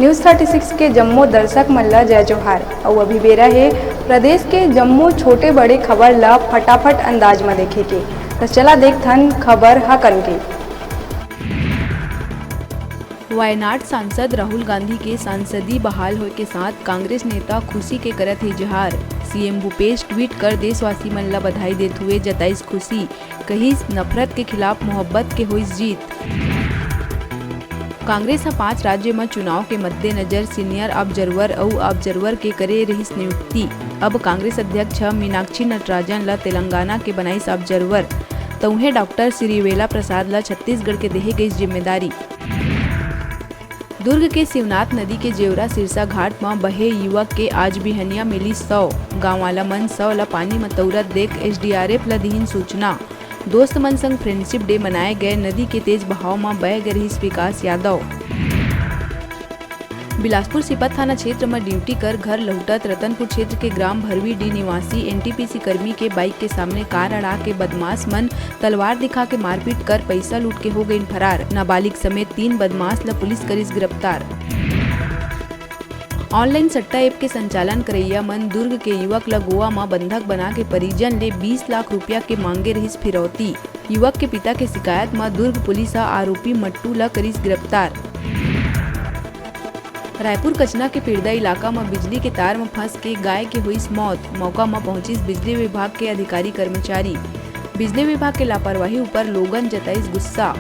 News 36 के जम्मू दर्शक मन ला जय जोहार। और अभी बेरा है प्रदेश के जम्मू छोटे बड़े खबर ला फटाफट अंदाज में देखे के। तो चला देखथन खबर हकन के। वायनाड सांसद राहुल गांधी के सांसदी बहाल होए के साथ कांग्रेस नेता खुशी के करत है इजहार। सीएम भूपेश ट्वीट कर देशवासी मन ला बधाई देते हुए जताइस खुशी, कहिस नफरत के खिलाफ मोहब्बत के होइस जीत। कांग्रेस 5 राज्य में चुनाव के मद्देनजर सीनियर ऑब्जर्वर और ऑब्जर्वर के करे रहिस नियुक्ति। अब कांग्रेस अध्यक्ष मीनाक्षी नटराजन ला तेलंगाना के बनाइस ऑब्जर्वर, तो उन्हें डॉक्टर श्रीवेला प्रसाद ला छत्तीसगढ़ के देहे गई जिम्मेदारी। दुर्ग के शिवनाथ नदी के जेवरा सिरसा घाट में बहे युवक के आज बिहनिया मिली 100 गाँव वाला मन 100 ला पानी में तौरत देख एसडीआरएफ ला दीन सूचना। दोस्त मन संग फ्रेंडशिप डे मनाए गए। नदी के तेज बहाव में बह गए रही विकास यादव। बिलासपुर सिपत थाना क्षेत्र में ड्यूटी कर घर लौटत रतनपुर क्षेत्र के ग्राम भरवी डी निवासी एनटीपीसी कर्मी के बाइक के सामने कार अड़ा के बदमाश मन तलवार दिखा के मारपीट कर पैसा लूट के हो गए फरार। नाबालिग समेत 3 बदमाश ला पुलिस करिस गिरफ्तार। ऑनलाइन सट्टा ऐप के संचालन करैया मन दुर्ग के युवक ला गोवा में बंधक बना के परिजन ले 20 लाख रुपया के मांगे रहिस फिरौती। युवक के पिता के शिकायत में दुर्ग पुलिस आरोपी मट्टू ला करिस गिरफ्तार। रायपुर कचना के पिरदा इलाका में बिजली के तार में फंस के गाय के हुई मौत। मौका में पहुंचिस बिजली विभाग के अधिकारी कर्मचारी। बिजली विभाग के लापरवाही ऊपर लोगन जताइस गुस्सा।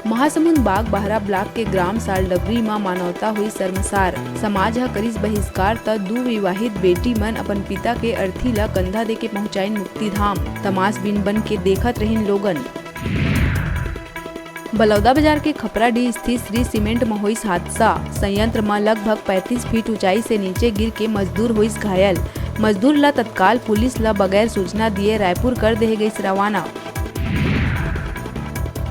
महासमुंद बाग बहरा ब्लॉक के ग्राम सालडबरी में मानवता हुई शर्मसार। समाज ह करिस बहिष्कार त 2 विवाहित बेटी मन अपन पिता के अर्थी ला कंधा दे के पहुंचाइन मुक्ति धाम। तमाश बिन बन के देखत रहिन लोगन। बलौदा बाजार के खपराडीह स्थित श्री सीमेंट में हुई हादसा। संयंत्र में लगभग 35 फीट ऊंचाई से नीचे गिर के मजदूर हुई घायल। मजदूर ला तत्काल पुलिस ला बगैर सूचना दिए रायपुर कर दे गई रवाना।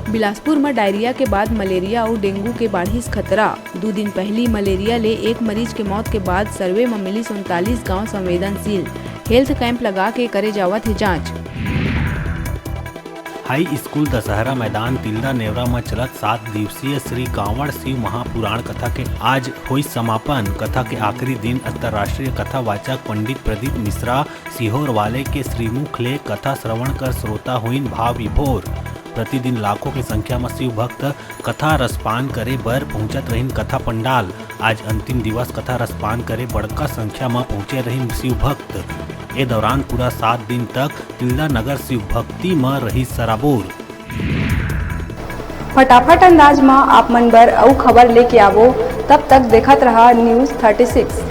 बिलासपुर में डायरिया के बाद मलेरिया और डेंगू के बढ़िस खतरा। 2 दिन पहली मलेरिया ले एक मरीज के मौत के बाद सर्वे में मिली 39 गाँव संवेदनशील। हेल्थ कैंप लगा के करे जावत है जाँच। हाई स्कूल दशहरा मैदान तिल्दा नेवरा में चलत 7 दिवसीय श्री कांवड़ शिव महापुराण कथा के आज हुई समापन। कथा के आखिरी दिन अंतर्राष्ट्रीय कथा वाचक पंडित प्रदीप मिश्रा सीहोर वाले के श्रीमुख ले कथा श्रवण कर श्रोता हुईन भाव विभोर। प्रतिदिन लाखों की संख्या में शिव भक्त कथा रसपान करे बर पहुंचत रहिन कथा पंडाल। आज अंतिम दिवस कथा रसपान करे बड़का संख्या में पहुंचे रहिन शिव भक्त। ए दौरान पूरा 7 दिन तक तिल्दा नगर शिव भक्ति में रही सराबोर। फटाफट अंदाज में आप मन बर अउ खबर लेके आवो। तब तक देखत रहा न्यूज़ 36।